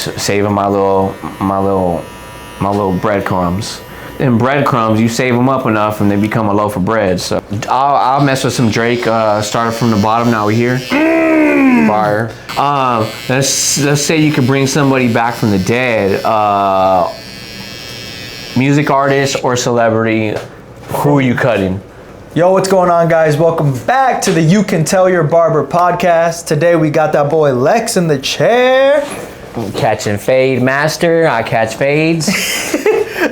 saving my little breadcrumbs. And breadcrumbs, you save them up enough and they become a loaf of bread. So I'll mess with some Drake. Started from the bottom, now we here. Fire. Let's say you could bring somebody back from the dead. Music artist or celebrity. Who are you cutting? Yo, what's going on, guys? Welcome back to the You Can Tell Your Barber podcast. Today we got that boy Lex in the chair. Catching fade master. I catch fades.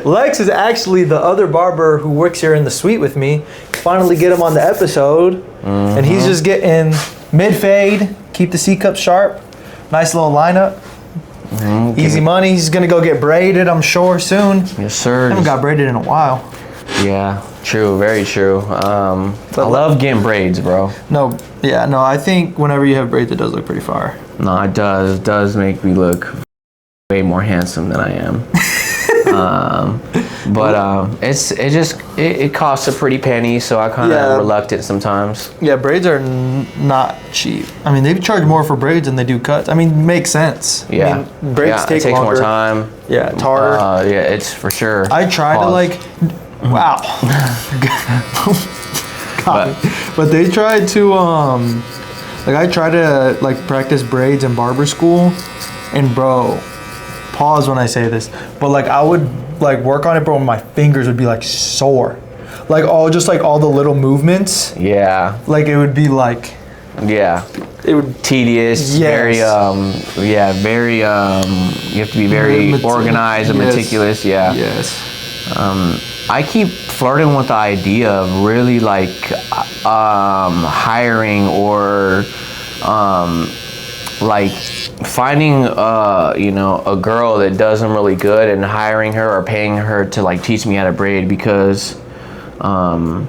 Lex is actually the other barber who works here in the suite with me. Finally get him on the episode. And he's just getting mid-fade, keep the C-cup sharp. Nice little lineup. Easy money. He's going to go get braided, I'm sure, soon. Yes, sir. I haven't got braided in a while. Yeah, true. Very true. I love getting braids, bro. I think whenever you have braids, it does look pretty fire. No, it does. It does make me look way more handsome than I am. It costs a pretty penny, so I kind of reluctant sometimes. Yeah, braids are not cheap. I mean, they charge more for braids than they do cuts. I mean, makes sense. Yeah, I mean, braids take it takes longer. more time. Yeah, it's harder. Yeah, it's for sure. I try to wow. But they tried to I try to practice braids in barber school, and bro, pause when I say this, but I would work on it, bro, and my fingers would be sore, all the little movements. Yeah. It would be yeah. It would tedious. Yes. Very you have to be very organized and meticulous. Yeah. Yes. I keep flirting with the idea of really hiring or finding a girl that does them really good and hiring her or paying her to teach me how to braid, because well,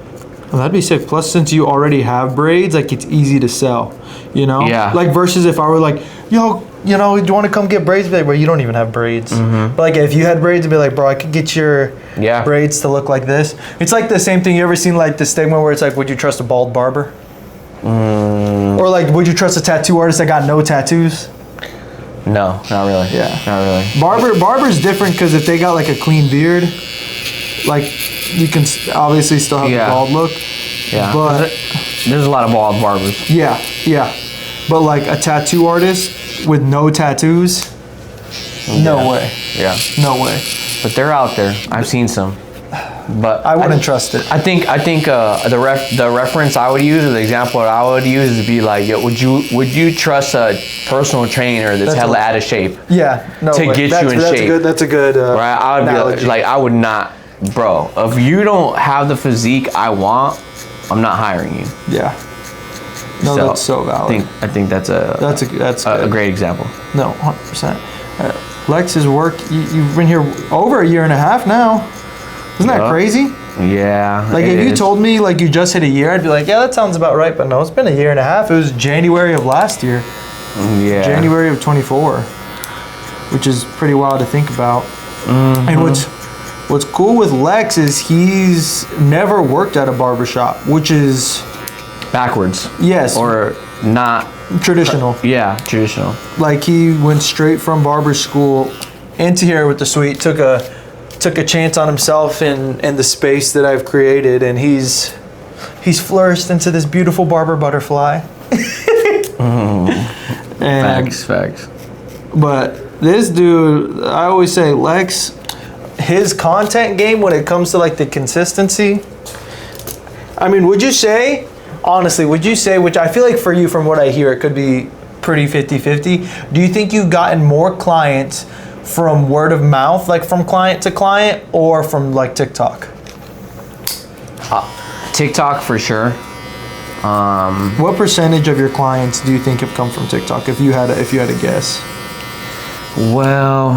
that'd be sick. Plus, since you already have braids, it's easy to sell, Yeah. Versus if I were yo, do you want to come get braids? Be bro, you don't even have braids. But if you had braids, it'd be bro, I could get your braids to look like this. It's the same thing. You ever seen the stigma where it's would you trust a bald barber? Or would you trust a tattoo artist that got no tattoos? No, not really. Yeah, not really. Barber's different, because if they got a clean beard, you can obviously still have the bald look. Yeah, but there's a lot of bald barbers. Yeah. But a tattoo artist with no tattoos, no way. Yeah. No way. But they're out there. I've seen some. But I wouldn't trust it. I think the reference I would use, or the example I would use, is be would you trust a personal trainer that's hella out of shape? Yeah. No. To get you in shape. That's a good. Right. I would analogy. be I would not, bro. If you don't have the physique I want, I'm not hiring you. Yeah. No, that's so valid. I think that's a great example. No, 100%. Lex's work. You've been here over a year and a half now. Isn't that crazy? Yeah. If you told me you just hit a year, I'd be yeah, that sounds about right. But no, it's been a year and a half. It was January of last year. Yeah. January of 24, which is pretty wild to think about. And what's cool with Lex is he's never worked at a barbershop, which is backwards. Yes. Or not traditional. Yeah, traditional. He went straight from barber school into here with the suite, took a chance on himself in the space that I've created, and he's flourished into this beautiful barber butterfly. Facts. But this dude, I always say, Lex, his content game when it comes to the consistency, I mean, would you say, which I feel for you, from what I hear, it could be pretty 50-50, do you think you've gotten more clients from word of mouth, from client to client, or from TikTok? TikTok for sure. What percentage of your clients do you think have come from TikTok, if you had a guess? Well,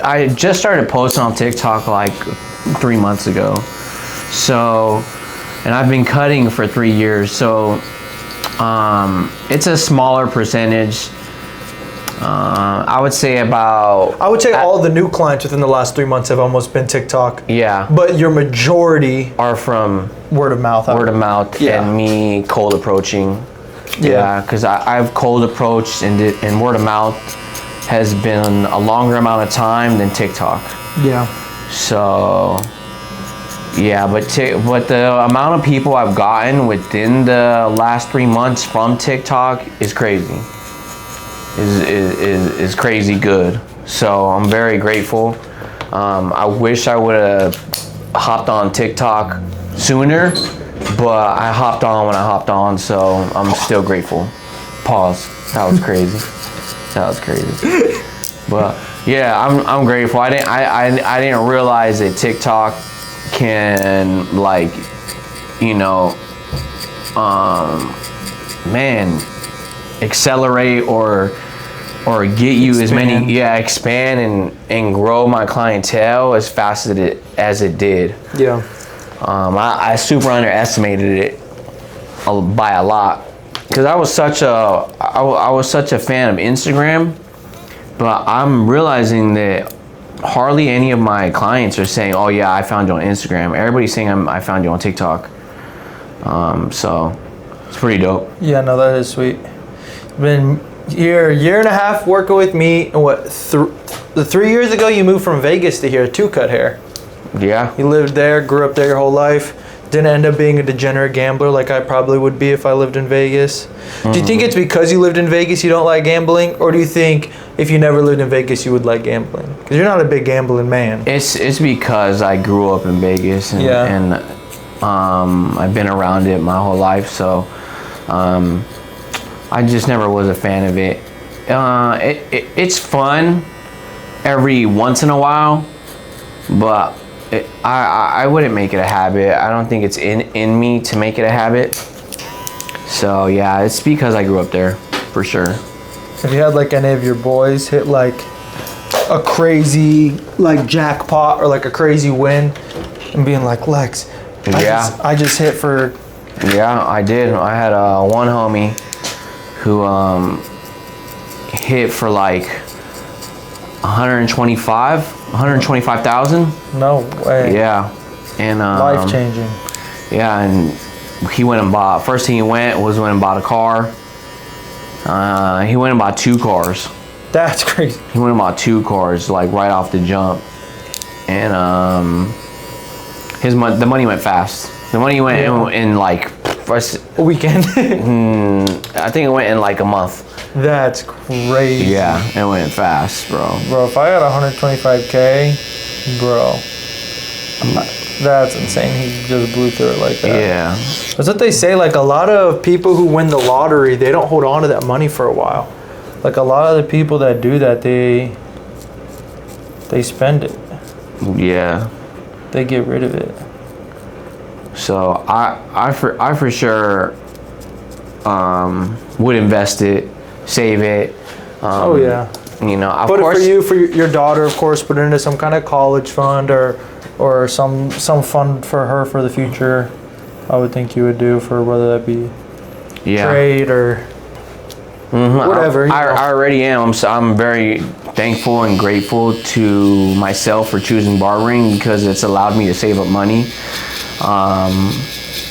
I just started posting on TikTok 3 months ago. So, and I've been cutting for 3 years. So, it's a smaller percentage. I would say all the new clients within the last 3 months have almost been TikTok. Yeah. But your majority are from word of mouth. And me cold approaching. Yeah, because I've cold approached and word of mouth has been a longer amount of time than TikTok. Yeah. So, yeah, but the amount of people I've gotten within the last 3 months from TikTok is crazy. Is crazy good. So I'm very grateful. I wish I would have hopped on TikTok sooner, but I hopped on when I hopped on, so I'm still grateful. Pause. That was crazy. That was crazy. But yeah, I'm grateful. I didn't realize that TikTok can, like, you know, man, accelerate or get you as many, expand and grow my clientele as fast as it did. Yeah. I super underestimated it by a lot because I was such a fan of Instagram, but I'm realizing that hardly any of my clients are saying, "Oh yeah, I found you on Instagram." Everybody's saying, I found you on TikTok. So it's pretty dope. Yeah, no, that is sweet. Been here a year and a half working with me, and what, 3 years ago you moved from Vegas to here, to cut hair. Yeah. You lived there, grew up there your whole life, didn't end up being a degenerate gambler like I probably would be if I lived in Vegas. Do you think it's because you lived in Vegas you don't like gambling, or do you think if you never lived in Vegas you would like gambling? Because you're not a big gambling man. It's because I grew up in Vegas and I've been around it my whole life, so I just never was a fan of it. It's fun every once in a while, but I wouldn't make it a habit. I don't think it's in me to make it a habit. So yeah, it's because I grew up there, for sure. Have you had like any of your boys hit like a crazy like jackpot or like a crazy win and being like, Lex, I just hit for... Yeah, I did. I had one homie who hit for like 125,000. No way. Yeah, and Life changing. Yeah, and he went and bought. First thing he went and bought a car. He went and bought 2 cars. That's crazy. He went and bought 2 cars like right off the jump, and the money went fast. The money went in like first a weekend. I think it went in like a month. That's crazy. Yeah, it went fast, bro. Bro, if I had 125K, bro, that's insane. He just blew through it like that. Yeah. That's what they say. Like a lot of people who win the lottery, they don't hold on to that money for a while. Like a lot of the people that do that, they spend it. Yeah. They get rid of it. So I for sure would invest it, save it. Oh yeah. You know, of put course. It for you, for your daughter, of course. Put it into some kind of college fund or some fund for her for the future. I would think you would do for whether that be trade or whatever. I already am. I'm very thankful and grateful to myself for choosing barbering because it's allowed me to save up money.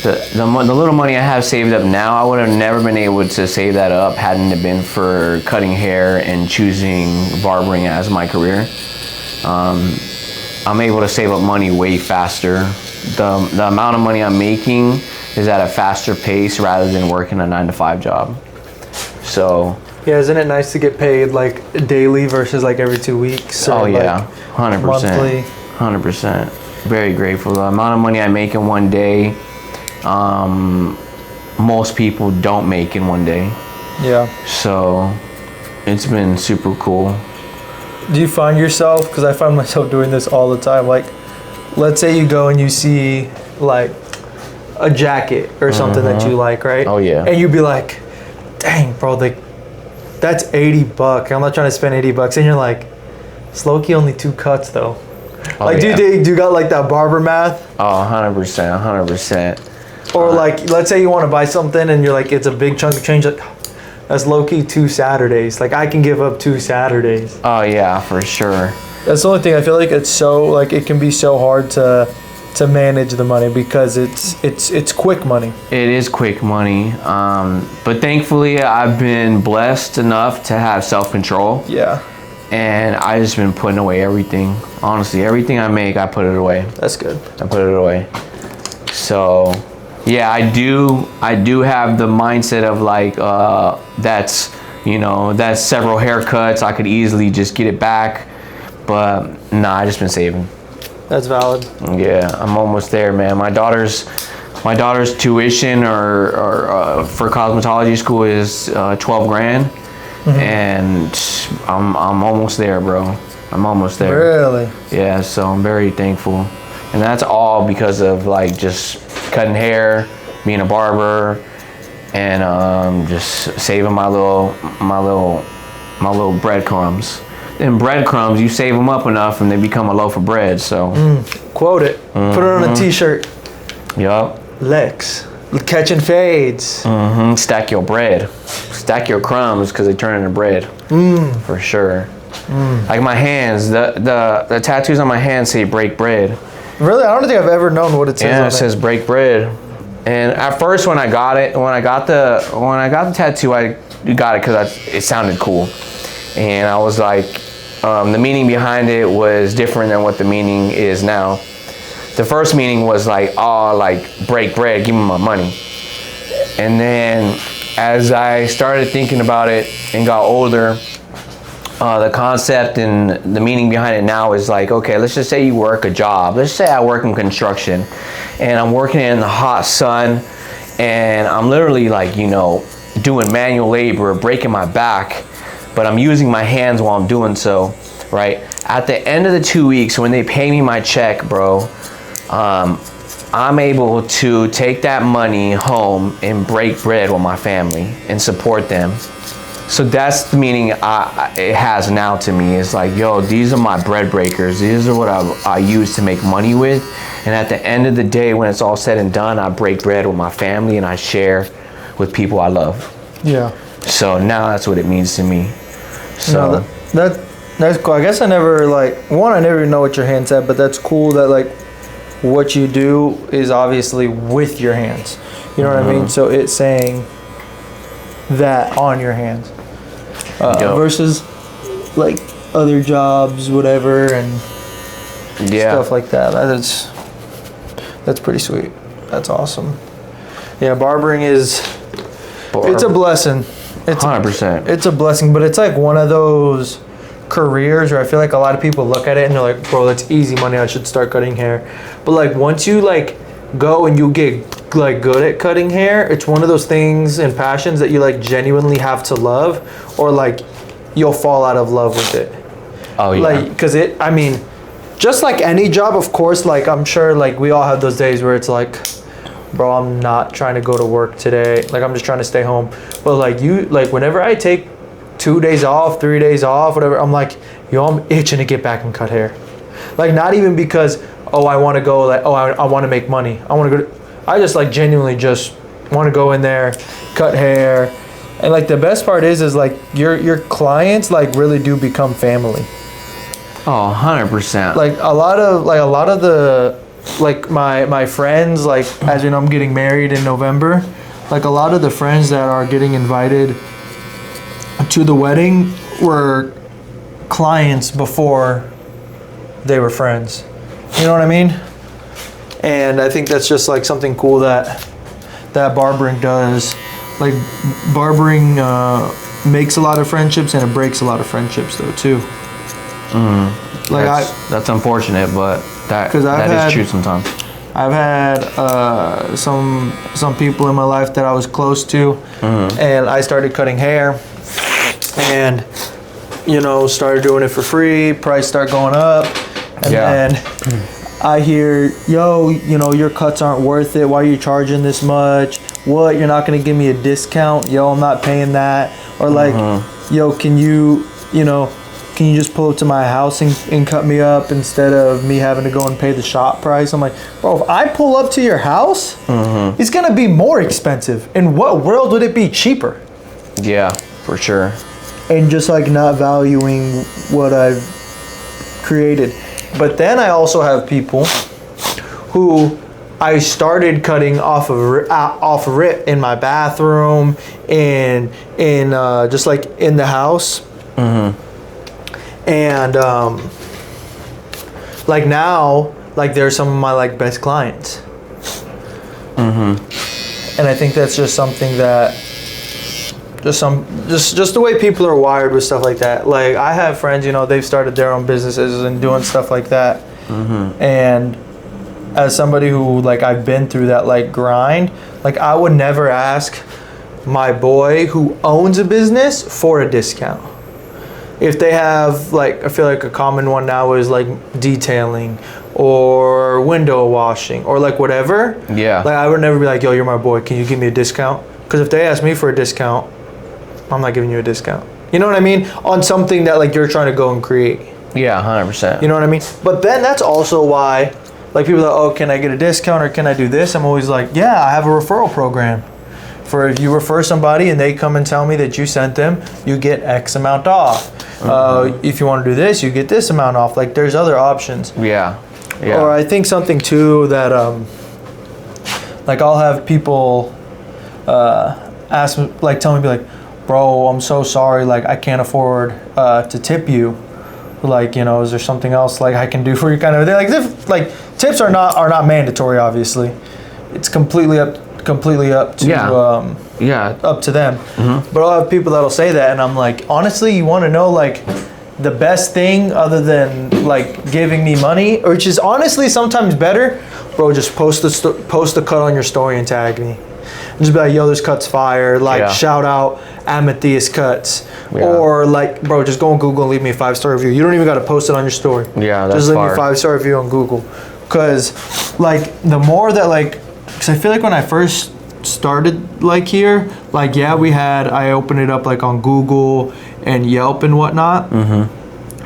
The little money I have saved up now, I would have never been able to save that up hadn't it been for cutting hair and choosing barbering as my career. I'm able to save up money way faster. The amount of money I'm making is at a faster pace rather than working a 9-to-5 job. So yeah, isn't it nice to get paid like daily versus like every 2 weeks? Oh yeah, 100%. Monthly. 100%. Very grateful. The amount of money I make in one day, most people don't make in one day. Yeah. So it's been super cool. Do you find yourself, because I find myself doing this all the time, like let's say you go and you see like a jacket or something that you like, right? Oh yeah. And you'd be like, dang bro, like that's $80. I'm not trying to spend $80. And you're like, it's low-key only 2 cuts though. Oh, like yeah. do you got like that barber math? Oh, 100%. Or like, let's say you want to buy something and you're like, it's a big chunk of change. Like, that's low-key 2 Saturdays. Like I can give up 2 Saturdays. Oh yeah, for sure. That's the only thing. I feel like it's so, like it can be so hard to to manage the money because it's quick money. It is quick money, but thankfully I've been blessed enough to have self-control. Yeah. And I just been putting away everything. Honestly, everything I make, I put it away. That's good. I put it away. So, yeah, I do have the mindset of like, that's several haircuts. I could easily just get it back. But nah, I just been saving. That's valid. Yeah, I'm almost there, man. My daughter's tuition or for cosmetology school is 12 grand. And I'm almost there, bro. I'm almost there. Really? Yeah, so I'm very thankful. And that's all because of like just cutting hair, being a barber, and just saving my little breadcrumbs. And breadcrumbs, you save them up enough and they become a loaf of bread, so. Quote it. Put it on a t-shirt. Yup. Lex. Catching fades. Stack your bread. Stack your crumbs because they turn into bread. For sure. Like my hands, the tattoos on my hands say break bread. Really? I don't think I've ever known what it says. Yeah, on it says break bread. And at first when I got the tattoo, I got it because it sounded cool. And I was like, the meaning behind it was different than what the meaning is now. The first meaning was like, oh, like break bread, give me my money. And then as I started thinking about it and got older, the concept and the meaning behind it now is like, okay, let's just say you work a job. Let's say I work in construction and I'm working in the hot sun and I'm literally like, doing manual labor, breaking my back, but I'm using my hands while I'm doing so, right? At the end of the 2 weeks, when they pay me my check, bro, I'm able to take that money home and break bread with my family and support them. So that's the meaning it has now to me. It's like, yo, these are my bread breakers. These are what I use to make money with. And at the end of the day, when it's all said and done, I break bread with my family and I share with people I love. Yeah. So now that's what it means to me. So no, that's cool. I guess I never I never even know what your hand said, but that's cool that like what you do is obviously with your hands. You know what I mean? So it's saying that on your hands versus like other jobs, whatever, and stuff like that. That's pretty sweet. That's awesome. Yeah, barbering it's a blessing. It's 100%. It's a blessing, but it's like one of those careers where I feel like a lot of people look at it and they're like, bro, that's easy money, I should start cutting hair. But like once you like go and you get like good at cutting hair, it's one of those things and passions that you like genuinely have to love, or like you'll fall out of love with it. Oh yeah. Like, because just like any job, of course, like I'm sure like we all have those days where it's like, bro, I'm not trying to go to work today, like I'm just trying to stay home. But like whenever I take 2 days off, 3 days off, whatever, I'm like, yo, I'm itching to get back and cut hair. Like not even because, I want to go, like, I want to make money. I just like genuinely just want to go in there, cut hair. And like the best part is like your clients like really do become family. Oh, 100%. Like a lot of the, like my friends, like as you know, I'm getting married in November. Like a lot of the friends that are getting invited to the wedding were clients before they were friends. You know what I mean? And I think that's just like something cool that barbering does. Like barbering makes a lot of friendships and it breaks a lot of friendships though too. Like that's unfortunate, but that is true sometimes. I've had some people in my life that I was close to, and I started cutting hair, and started doing it for free. Price start going up, and then I hear, yo, your cuts aren't worth it. Why are you charging this much? What? You're not gonna give me a discount? Yo, I'm not paying that. Or like, yo, can you just pull up to my house and cut me up instead of me having to go and pay the shop price? I'm like, bro, if I pull up to your house, it's gonna be more expensive. In what world would it be cheaper? Yeah, for sure. And just like not valuing what I've created. But then I also have people who I started cutting off of rip in my bathroom, in just like in the house, and like now, like they're some of my like best clients, and I think that's just something that just the way people are wired with stuff like that. Like I have friends, you know, they've started their own businesses and doing stuff like that, and as somebody who like I've been through that like grind, like I would never ask my boy who owns a business for a discount. If they have like, I feel like a common one now is like detailing or window washing or like whatever. Yeah. Like I would never be like, yo, you're my boy, can you give me a discount? Because if they ask me for a discount, I'm not giving you a discount. You know what I mean? On something that like you're trying to go and create. Yeah, 100%. You know what I mean? But then that's also why, like people are like, oh, can I get a discount or can I do this? I'm always like, yeah, I have a referral program. For if you refer somebody and they come and tell me that you sent them, you get X amount off. If you want to do this, you get this amount off. Like there's other options. Yeah. Yeah. Or I think something too that, like I'll have people ask me, like tell me, be like, bro, I'm so sorry, like I can't afford to tip you. Like, you know, is there something else like I can do for you, kind of? They're like tips are not mandatory, obviously. It's completely up to up to them. But I'll have people that'll say that, and I'm like, honestly, you want to know like the best thing other than like giving me money, which is honestly sometimes better, bro, just post the cut on your story and tag me. Just be like, yo, this cut's fire. Like, shout out Amethyst Cuts. Yeah. Or like, bro, just go on Google and leave me a 5-star review. You don't even got to post it on your story. Yeah, that's just leave me a 5-star review on Google. Because like the more that like, because I feel like when I first started like here, like I opened it up like on Google and Yelp and whatnot.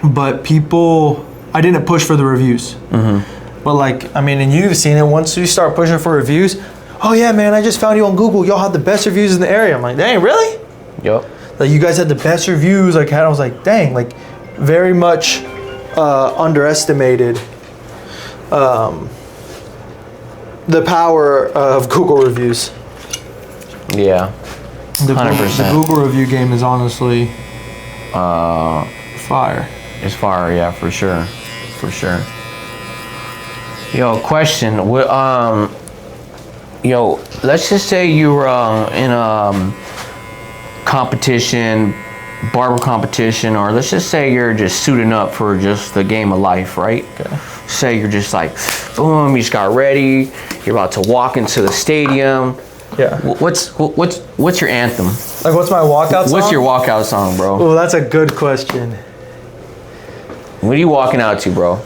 But people, I didn't push for the reviews. But like, I mean, and you've seen it, once you start pushing for reviews, oh yeah, man, I just found you on Google. Y'all have the best reviews in the area. I'm like, dang, really? Yep. Like you guys had the best reviews. Like I was like, dang, like very much underestimated the power of Google reviews. Yeah. 100%. The Google review game is honestly fire. It's fire, yeah, for sure. For sure. Yo, question. Yo, let's just say you were in a competition, barber competition, or let's just say you're just suiting up for just the game of life, right? Okay. Say you're just like, boom, you just got ready, you're about to walk into the stadium. Yeah. What's your anthem? Like, what's my walkout song? What's your walkout song, bro? Oh, that's a good question. What are you walking out to, bro?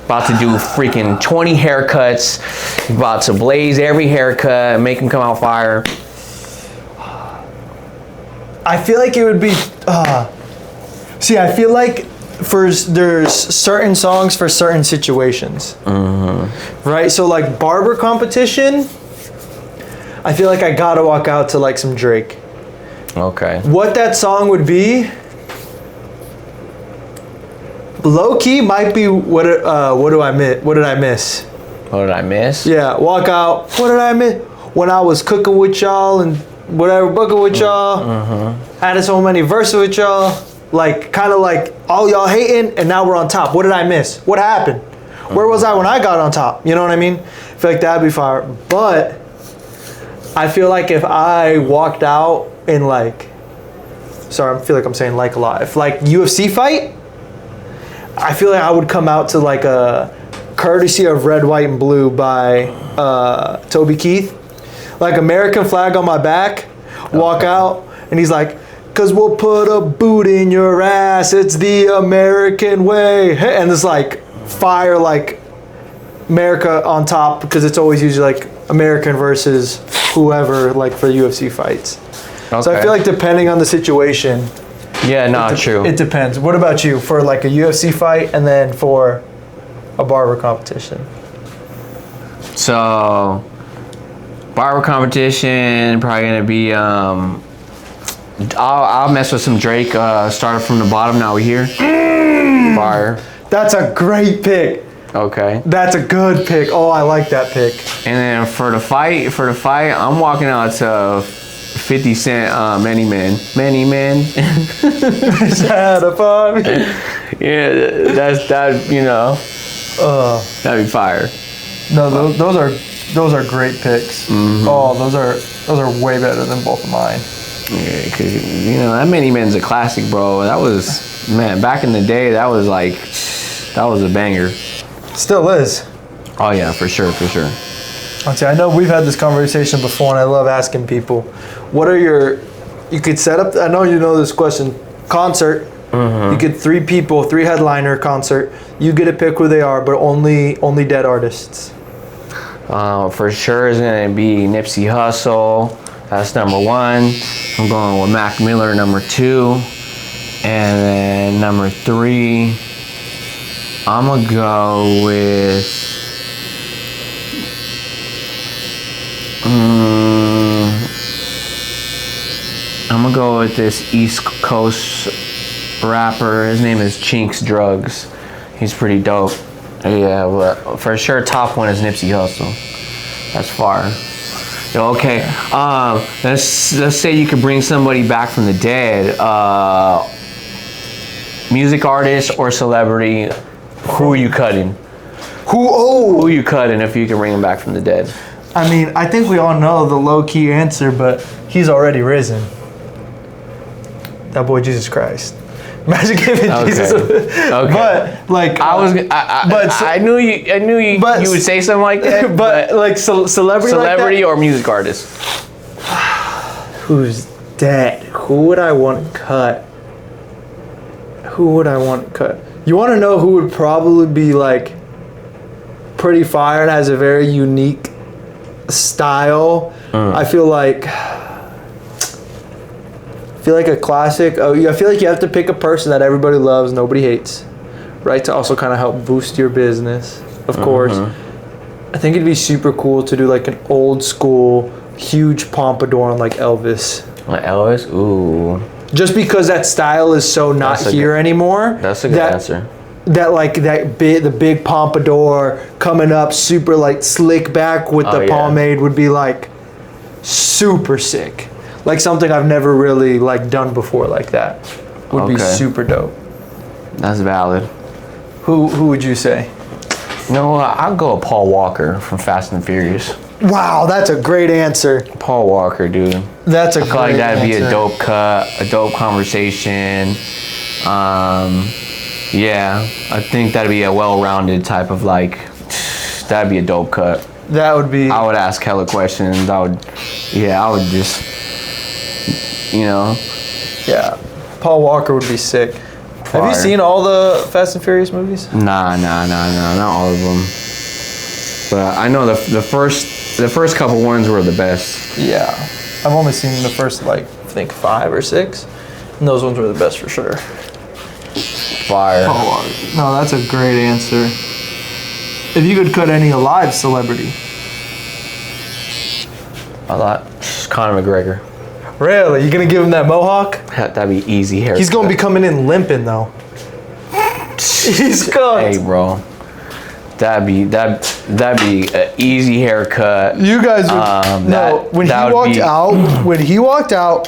About to do freaking 20 haircuts. About to blaze every haircut, make them come out fire. I feel like it would be. See, I feel like there's certain songs for certain situations. Right? So, like barber competition, I feel like I gotta walk out to like some Drake. Okay. What that song would be, low key, might be what did I miss? What did I miss? What did I miss? Yeah, walk out. What did I miss? When I was cooking with y'all and whatever, booking with y'all, had so many verses with y'all, like kind of like all y'all hating, and now we're on top. What did I miss? What happened? Where was I when I got on top? You know what I mean? I feel like that'd be fire. But I feel like if I walked out in like, sorry, I feel like I'm saying like a lot. If like UFC fight, I feel like I would come out to like a Courtesy of Red, White, and Blue by Toby Keith. Like American flag on my back, walk out, and he's like, cause we'll put a boot in your ass, it's the American way. And it's like fire, like America on top, because it's always usually like American versus whoever, like for UFC fights. Okay. So I feel like depending on the situation. Yeah, not true. It depends. What about you for like a UFC fight and then for a barber competition? So, barber competition, probably gonna be, I'll mess with some Drake, started from the bottom, now we're here. Fire. That's a great pick. Okay. That's a good pick. Oh, I like that pick. And then for the fight, I'm walking out to 50 Cent, Many Men. Many Men. Sad upon me. Yeah, that, you know, that'd be fire. No, those are great picks. Oh, those are way better than both of mine. Yeah, cause you know that Many Men's a classic, bro. That was, man, back in the day. That was a banger. Still is. Oh yeah, for sure. I'll say, I know we've had this conversation before, and I love asking people, what are you could set up, I know you know this question, concert, you get 3 people, 3 headliner concert, you get to pick who they are, but only dead artists. For sure is gonna be Nipsey Hussle. That's number 1. I'm going with Mac Miller, number 2, and then number 3. I'm gonna go with this East Coast rapper. His name is Chinks Drugs. He's pretty dope. Yeah, but for sure, top 1 is Nipsey Hussle. That's fire. Okay, let's say you could bring somebody back from the dead. Music artist or celebrity. Who are you cutting? Who are you cutting if you can bring him back from the dead? I mean, I think we all know the low-key answer, but he's already risen. That boy Jesus Christ. Imagine giving Jesus. Okay. But like, I knew you would say something like that. But like celebrity like that? Or music artist. Who's dead? Who would I want cut? You want to know who would probably be like pretty fire and has a very unique style? I feel like a classic. I feel like you have to pick a person that everybody loves, nobody hates, right? To also kind of help boost your business, of course. I think it'd be super cool to do like an old school, huge pompadour on like Elvis. Like Elvis? Ooh. Just because that style is so not here anymore. That's a good answer. That like the big pompadour coming up, super like slick back with the pomade would be like super sick. Like something I've never really like done before like that. Would be super dope. That's valid. Who would you say? No, I'll go with Paul Walker from Fast and Furious. Wow, that's a great answer. Paul Walker, dude. That's a great answer. I feel like that'd be a dope cut, a dope conversation. Yeah, I think that'd be a well-rounded type of like, that'd be a dope cut. That would be. I would ask hella questions. I would just, you know. Yeah, Paul Walker would be sick. Fire. Have you seen all the Fast and Furious movies? Nah, not all of them. But I know the first couple ones were the best. Yeah, I've only seen the first like I think 5 or 6, and those ones were the best for sure. Fire. Oh, no, that's a great answer. If you could cut any alive celebrity, I thought Conor McGregor. Really? You gonna give him that mohawk? That'd be easy hair. He's gonna be coming in limping though. He's cooked. Hey, bro. That'd be an easy haircut. You guys would when he walked out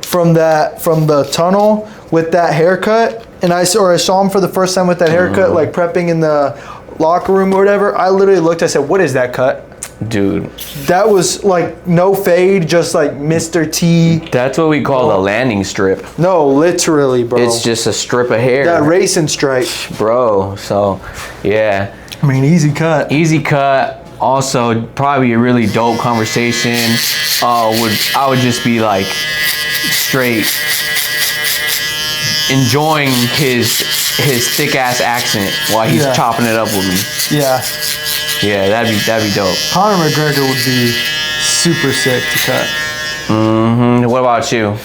from the tunnel with that haircut, and I saw him for the first time with that haircut, like prepping in the locker room or whatever. I literally looked. I said, "What is that cut?" Dude, that was like no fade, just like Mr. T. That's what we call a landing strip. No, literally, bro. It's just a strip of hair. That racing stripe, bro. So, yeah. I mean, easy cut. Easy cut. Also, probably a really dope conversation. I would just be like straight enjoying his thick ass accent while he's chopping it up with me. Yeah. Yeah, that'd be dope. Conor McGregor would be super sick to cut. What about you?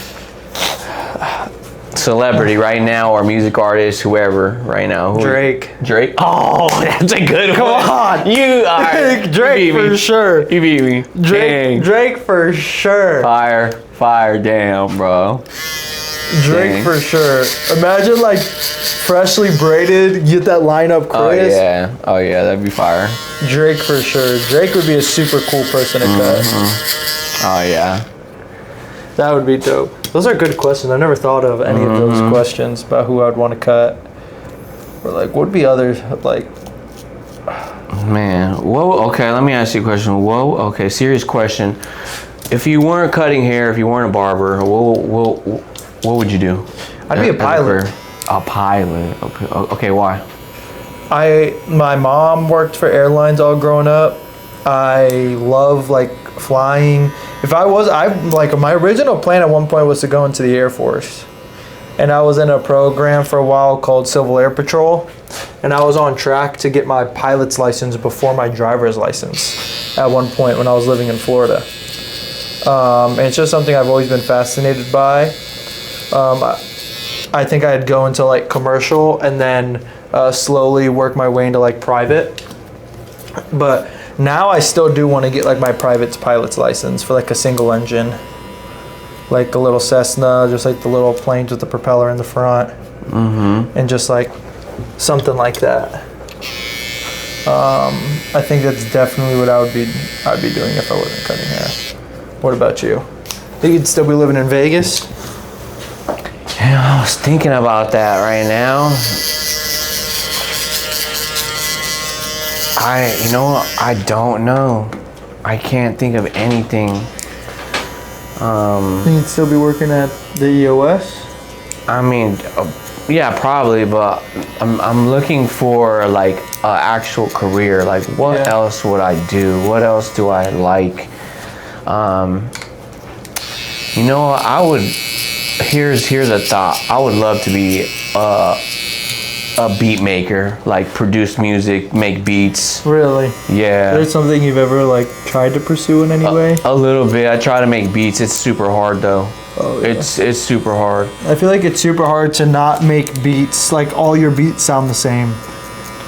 celebrity right now or music artist, whoever right now. Drake. Drake? Oh, that's a good one. Come on. You are. Drake for sure. You beat me. Dang. Drake for sure. Fire, damn, bro. Drake Dang. for sure. Imagine like freshly braided, get that line up crisp. Oh yeah, that'd be fire. Drake for sure. Drake would be a super cool person to cut. Oh yeah. That would be dope. Those are good questions. I never thought of any of those questions about who I'd want to cut. Or like, what would be others like? Man, whoa. Okay, let me ask you a question. Whoa. Okay, serious question. If you weren't cutting hair, if you weren't a barber, what would you do? I'd be a pilot. A pilot. Okay, why? My mom worked for airlines all growing up. I love like flying. My original plan at one point was to go into the Air Force. And I was in a program for a while called Civil Air Patrol. And I was on track to get my pilot's license before my driver's license at one point when I was living in Florida. And it's just something I've always been fascinated by. I think I'd go into like commercial and then slowly work my way into like private. But now I still do want to get like my private pilot's license for like a single engine, like a little Cessna, just like the little planes with the propeller in the front, and just like something like that. I think that's definitely what I'd be doing if I wasn't cutting hair. What about you? Think you'd still be living in Vegas? Yeah, I was thinking about that right now. I don't know. I can't think of anything. Think you'd still be working at the EOS? I mean, yeah, probably, but I'm looking for like an actual career. Like, what else would I do? What else do I like? I would. Here's a thought. I would love to be a beat maker, like produce music, make beats. Really? Yeah. Is there something you've ever like tried to pursue in any way? A little bit. I try to make beats. It's super hard though. Oh, yeah. It's super hard. I feel like it's super hard to not make beats, like all your beats sound the same.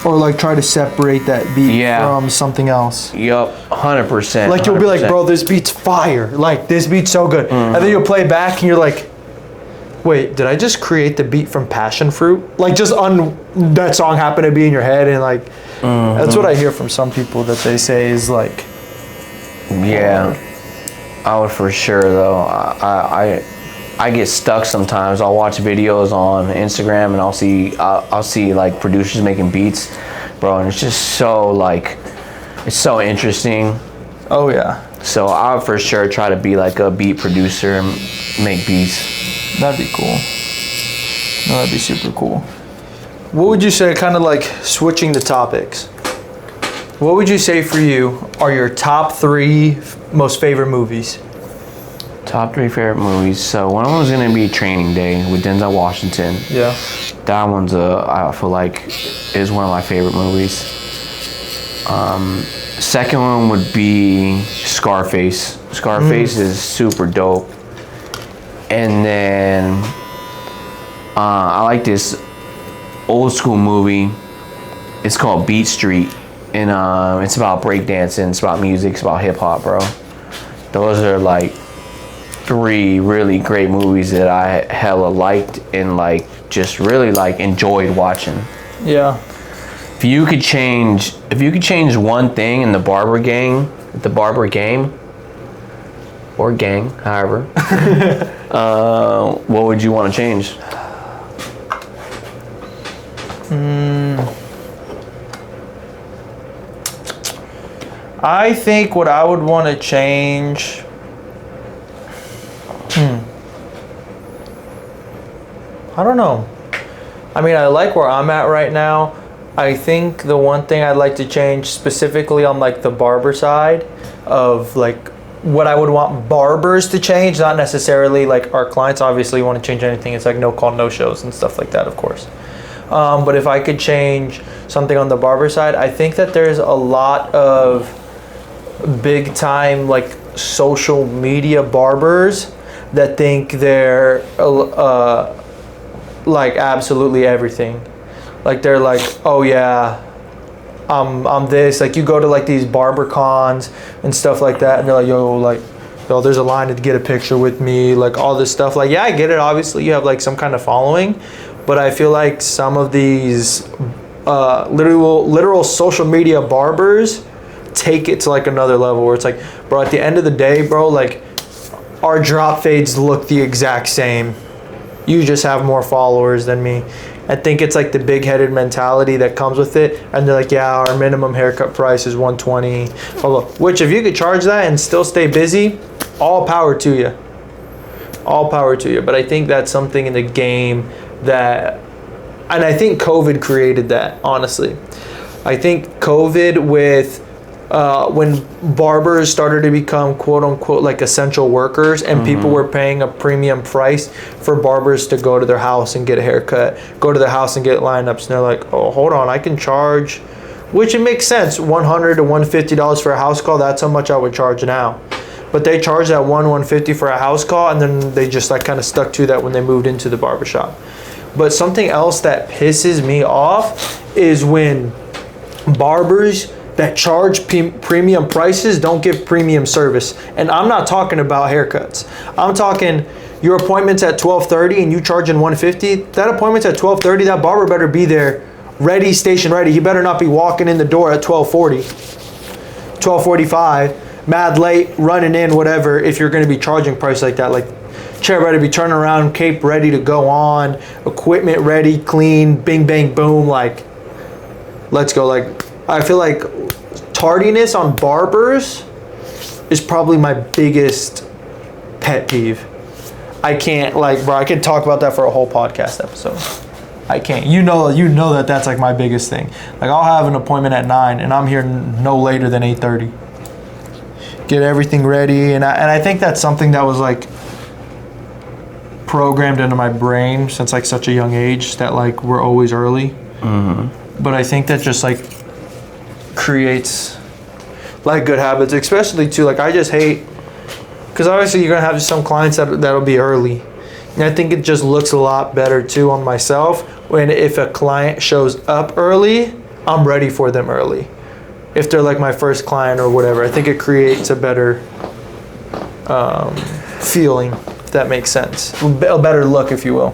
Or like try to separate that beat from something else. Yup, 100%. Like you'll be like, bro, this beat's fire. Like this beat's so good. And then you'll play back and you're like, wait, did I just create the beat from Passion Fruit? Like just that song happened to be in your head and like, that's what I hear from some people that they say is like. Yeah, I would for sure though. I get stuck sometimes. I'll watch videos on Instagram and I'll see like producers making beats, bro, and it's just so like, it's so interesting. Oh yeah. So I would for sure try to be like a beat producer and make beats. That'd be cool. No, that'd be super cool. What would you say, kind of like switching the topics, what would you say for you are your top 3 most favorite movies? Top 3 favorite movies. So one of them is gonna be Training Day with Denzel Washington. Yeah. That one's I feel like is one of my favorite movies. Second one would be Scarface. Scarface is super dope. And then I like this old school movie. It's called Beat Street, and it's about breakdancing. It's about music. It's about hip hop, bro. Those are like 3 really great movies that I hella liked and like just really like enjoyed watching. Yeah. If you could change one thing in the barber game, or gang, however, what would you want to change? I think what I would want to change. I don't know. I mean, I like where I'm at right now. I think the one thing I'd like to change specifically on like the barber side of like what I would want barbers to change, not necessarily like our clients obviously want to change anything. It's like no call, no shows and stuff like that, of course. But if I could change something on the barber side, I think that there's a lot of big time like social media barbers that think they're like absolutely everything. Like they're like, oh yeah, I'm this. Like you go to like these barber cons and stuff like that, and they're like, yo, there's a line to get a picture with me, like all this stuff. Like, yeah, I get it. Obviously, you have like some kind of following, but I feel like some of these literal social media barbers take it to like another level where it's like, bro, at the end of the day, bro, like our drop fades look the exact same. You just have more followers than me. I think it's like the big-headed mentality that comes with it, and they're like, yeah, our minimum haircut price is 120, blah, blah. Which if you could charge that and still stay busy, all power to you. All power to you. But I think that's something in the game that, and I think COVID created that, honestly. I think COVID with when barbers started to become quote unquote like essential workers, and people were paying a premium price for barbers to go to their house and get a haircut, go to their house and get lineups, and they're like, oh, hold on, I can charge, which it makes sense, $100 to $150 for a house call. That's how much I would charge now. But they charged that $150 for a house call, and then they just like kind of stuck to that when they moved into the barbershop. But something else that pisses me off is when barbers that charge premium prices don't give premium service. And I'm not talking about haircuts. I'm talking your appointment's at 12:30 and you charging $150. That appointment's at 12:30. That barber better be there, ready, station ready. He better not be walking in the door at 12:40, 12:45, mad late, running in, whatever. If you're going to be charging price like that, like chair ready to be turning around, cape ready to go on, equipment ready, clean, bing bang boom. Like, let's go. Like, I feel like tardiness on barbers is probably my biggest pet peeve. I can't, like, bro, I could talk about that for a whole podcast episode. I can't. You know that that's like my biggest thing. Like, I'll have an appointment at 9 and I'm here no later than 8:30. Get everything ready, and I think that's something that was like programmed into my brain since like such a young age, that like we're always early. But I think that just like creates like good habits, especially too, like I just hate, because obviously you're gonna have some clients that'll be early, and I think it just looks a lot better too on myself when if a client shows up early, I'm ready for them early. If they're like my first client or whatever, I think it creates a better feeling, if that makes sense, a better look, if you will.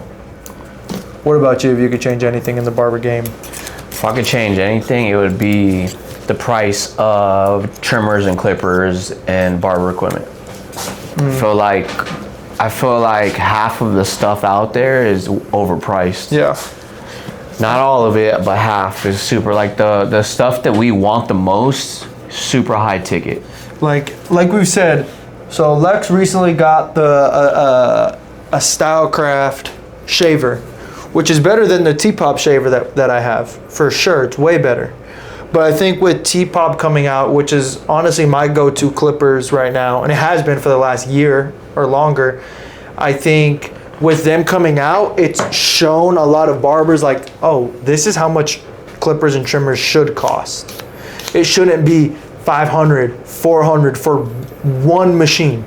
What about you? If you could change anything in the barber game? If I could change anything, it would be the price of trimmers and clippers and barber equipment. I feel like half of the stuff out there is overpriced. Yeah. Not all of it, but half is super, like the stuff that we want the most, super high ticket. Like we've said, so Lex recently got a Stylecraft shaver, which is better than the T-Pop shaver that I have, for sure. It's way better. But I think with T-Pop coming out, which is honestly my go-to clippers right now, and it has been for the last year or longer, I think with them coming out, it's shown a lot of barbers like, oh, this is how much clippers and trimmers should cost. It shouldn't be $500, $400 for one machine.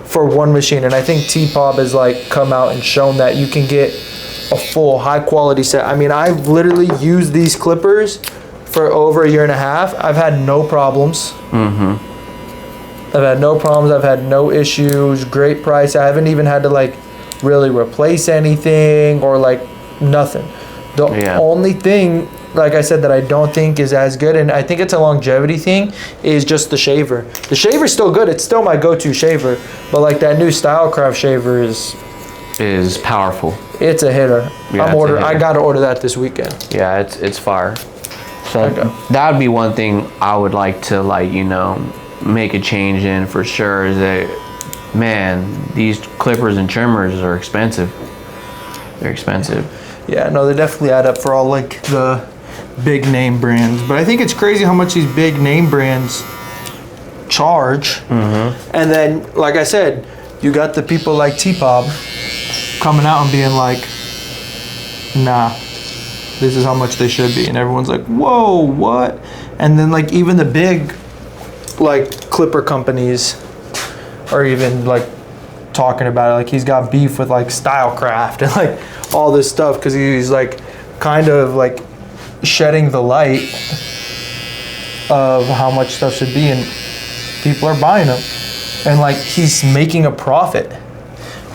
For one machine. And I think T-Pop has like come out and shown that you can get a full high quality set. I mean, I've literally used these clippers for over a year and a half. I've had no problems. I've had no problems. I've had no issues. Great price. I haven't even had to like really replace anything or like nothing. The only thing, like I said, that I don't think is as good, and I think it's a longevity thing, is just the shaver. The shaver's still good. It's still my go-to shaver, but like that new Stylecraft shaver is powerful. It's a hitter. Yeah, I gotta order that this weekend. Yeah, it's fire. So that would be one thing I would like to, like, you know, make a change in for sure, is that, man, these clippers and trimmers are expensive. They're expensive. Yeah, no, they definitely add up for all like the big name brands. But I think it's crazy how much these big name brands charge. And then, like I said, you got the people like T-Pop coming out and being like, nah, this is how much they should be. And everyone's like, whoa, what? And then like even the big like clipper companies are even like talking about it. Like he's got beef with like Stylecraft and like all this stuff because he's like kind of like shedding the light of how much stuff should be, and people are buying them, and like he's making a profit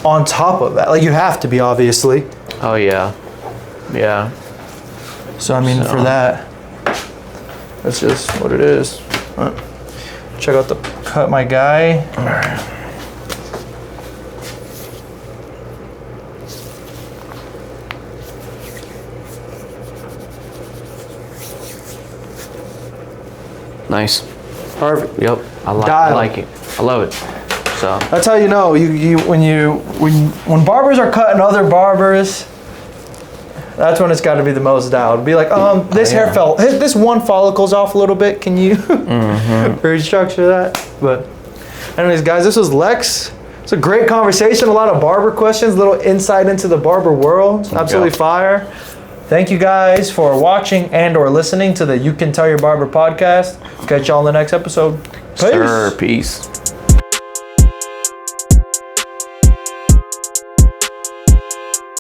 on top of that. Like you have to be, obviously. Oh yeah, yeah. So I mean, for that, that's just what it is. Check out the cut, my guy. Nice. Perfect. Yep. I Dial. like it. I love it. So That's how you know when barbers are cutting other barbers. That's when it's got to be the most dialed. Be like, this hair fell. This one follicle's off a little bit. Can you restructure that? But, anyways, guys, this was Lex. It's a great conversation. A lot of barber questions. A little insight into the barber world. Absolutely fire. Thank you guys for watching and/or listening to the You Can Tell Your Barber podcast. Catch y'all in the next episode. Peace. sir, peace.